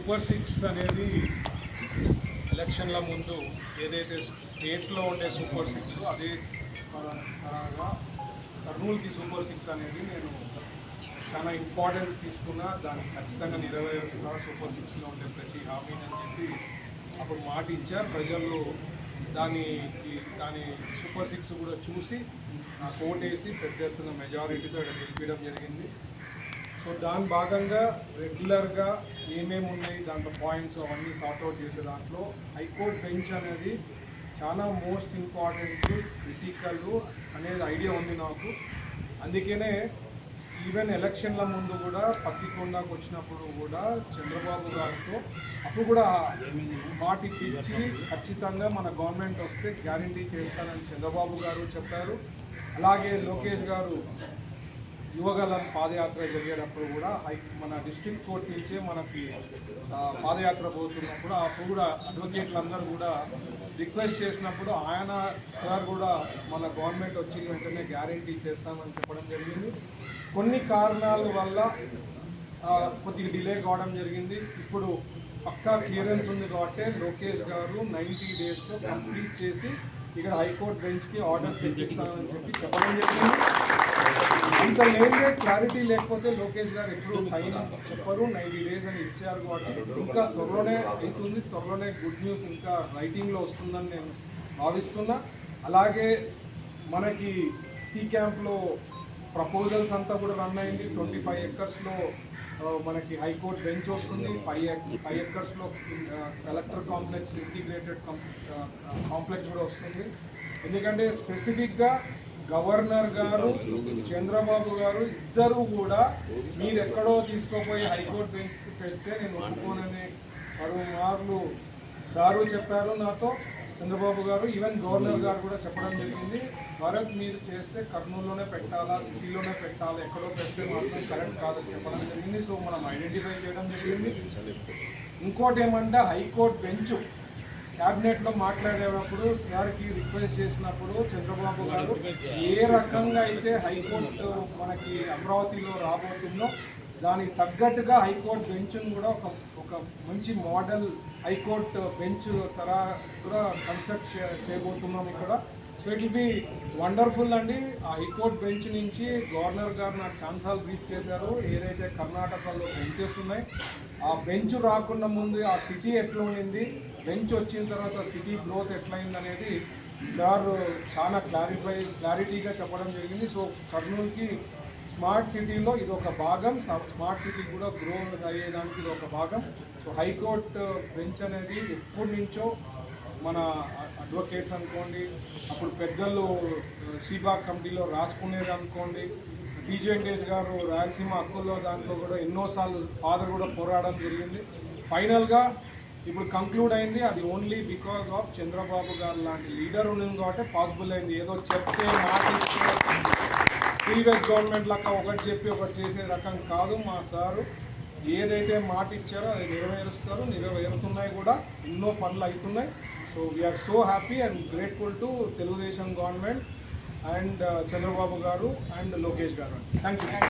Super six అనేది ఎలక్షన్ల ముందు ఏదైతే స్టేట్లో ఉండే సూపర్ సిక్స్ అదే పరంగా కర్నూలుకి సూపర్ సిక్స్ అనేది నేను చాలా ఇంపార్టెన్స్ తీసుకున్నా, దాన్ని ఖచ్చితంగా నెరవేరుస్తా. సూపర్ సిక్స్లో ఉండే ప్రతి హామీని అని చెప్పి అప్పుడు మాట ఇచ్చారు. ప్రజలు దాని సూపర్ సిక్స్ కూడా చూసి నాకు ఓటేసి పెద్ద ఎత్తున మెజారిటీతో ఇక్కడ గెలిపించడం జరిగింది. సో దాని భాగంగా రెగ్యులర్గా ఏమేమి ఉన్నాయి దాంట్లో పాయింట్స్ అవన్నీ సార్ట్అవుట్ చేసే దాంట్లో హైకోర్టు బెంచ్ అనేది చాలా మోస్ట్ ఇంపార్టెంట్, క్రిటికల్ అనేది ఐడియా ఉంది నాకు. అందుకనే ఈవెన్ ఎలక్షన్ల ముందు కూడా పత్తికొండకు వచ్చినప్పుడు కూడా చంద్రబాబు గారితో అప్పుడు కూడా మాట ఇచ్చి ఖచ్చితంగా మన గవర్నమెంట్ వస్తే గ్యారంటీ చేస్తానని చంద్రబాబు గారు చెప్పారు. అలాగే లోకేష్ గారు యువగలం పాదయాత్ర జరిగేటప్పుడు కూడా మన డిస్ట్రిక్ట్ కోర్టు నుంచే మనకి పాదయాత్ర పోతున్నప్పుడు అప్పుడు కూడా అడ్వకేట్లందరూ కూడా రిక్వెస్ట్ చేసినప్పుడు ఆయన సార్ కూడా మన గవర్నమెంట్ వచ్చిన వెంటనే గ్యారంటీ చేస్తామని చెప్పడం జరిగింది. కొన్ని కారణాల వల్ల కొద్దిగా డిలే కావడం జరిగింది. ఇప్పుడు పక్కా క్లియరెన్స్ ఉంది కాబట్టి లోకేష్ గారు 90 డేస్లో కంప్లీట్ చేసి ఇక్కడ హైకోర్టు బెంచ్కి ఆర్డర్స్ తెప్పిస్తామని చెప్పడం జరిగింది. అంత లేదే క్లారిటీ లేకపోతే లోకేష్ గారు ఎప్పుడు టైం చెప్పరు, 90 డేస్ అని ఇచ్చారు కాబట్టి ఇంకా త్వరలోనే అవుతుంది. త్వరలోనే గుడ్ న్యూస్ ఇంకా రైటింగ్లో వస్తుందని నేను భావిస్తున్నా. అలాగే మనకి సి క్యాంప్లో ప్రపోజల్స్ అంతా కూడా రన్ అయింది. 25 ఎకర్స్లో మనకి హైకోర్టు బెంచ్ వస్తుంది. 5 ఎకర్స్లో కలెక్టర్ కాంప్లెక్స్ ఇంటిగ్రేటెడ్ కాంప్లెక్స్ కూడా వస్తుంది. ఎందుకంటే స్పెసిఫిక్గా గవర్నర్ గారు చంద్రబాబు గారు ఇద్దరు కూడా మీరు ఎక్కడో తీసుకోపోయి హైకోర్టు బెంచ్కి పెడితే నేను ఒప్పుకోనని మరుమార్లు సారు చెప్పారు నాతో, చంద్రబాబు గారు. ఈవెన్ గవర్నర్ గారు కూడా చెప్పడం జరిగింది, భరత్ మీరు చేస్తే కర్నూలులోనే పెట్టాలా, సిటీలోనే పెట్టాలా, ఎక్కడో పెడితే మాత్రం కరెక్ట్ కాదని చెప్పడం జరిగింది. సో మనం ఐడెంటిఫై చేయడం జరిగింది. ఇంకోటి ఏమంటే హైకోర్టు బెంచ్ క్యాబినెట్లో మాట్లాడేటప్పుడు సార్కి రిక్వెస్ట్ చేసినప్పుడు చంద్రబాబు గారు ఏ రకంగా అయితే హైకోర్టు మనకి అమరావతిలో రాబోతుందో దానికి తగ్గట్టుగా హైకోర్టు బెంచ్ను కూడా ఒక మంచి మోడల్ హైకోర్టు బెంచ్ తరహా కూడా కన్స్ట్రక్ట్ చేయబోతున్నాం ఇక్కడ. So it will be wonderful అండి. ఆ హైకోర్టు బెంచ్ నుంచి గవర్నర్ గారు నాకు ఛాన్సాలు బ్రీఫ్ చేశారు. ఏదైతే కర్ణాటకలో బెంచెస్ ఉన్నాయి, ఆ బెంచ్ రాకుండా ముందు ఆ సిటీ ఎట్లా ఉండింది, బెంచ్ వచ్చిన తర్వాత సిటీ గ్రోత్ ఎట్లయింది అనేది సార్ చాలా క్లారిటీగా చెప్పడం జరిగింది. సో కర్నూలుకి స్మార్ట్ సిటీలో ఇది ఒక భాగం, స్మార్ట్ సిటీ కూడా గ్రో అయ్యేదానికి ఇది ఒక భాగం. సో హైకోర్టు బెంచ్ అనేది ఎప్పటి నుంచో మన అడ్వకేట్స్ అనుకోండి, అప్పుడు పెద్దలు శ్రీబాగ్ కమిటీలో రాసుకునేది అనుకోండి, టీజీ వెంకటేష్ గారు రాయలసీమ హక్కుల్లో దాంట్లో కూడా ఎన్నోసార్లు ఫాదర్ కూడా పోరాడడం జరిగింది. ఫైనల్గా ఇప్పుడు కంక్లూడ్ అయింది. అది ఓన్లీ బికాజ్ ఆఫ్ చంద్రబాబు గారు లాంటి లీడర్ ఉన్నది కాబట్టి పాసిబుల్ అయింది. ఏదో చెప్తే మాటిస్తే ప్రీవియస్ గవర్నమెంట్ లాగా ఒకటి చెప్పి ఒకటి చేసే రకం కాదు. మా సారు ఏదైతే మాట ఇచ్చారో అది నెరవేరుస్తారు, నెరవేరుతున్నాయి కూడా, ఎన్నో పనులు అవుతున్నాయి. So we are so happy and grateful to Telugu Desam government and Chandrababu garu and Lokesh garu. Thank you.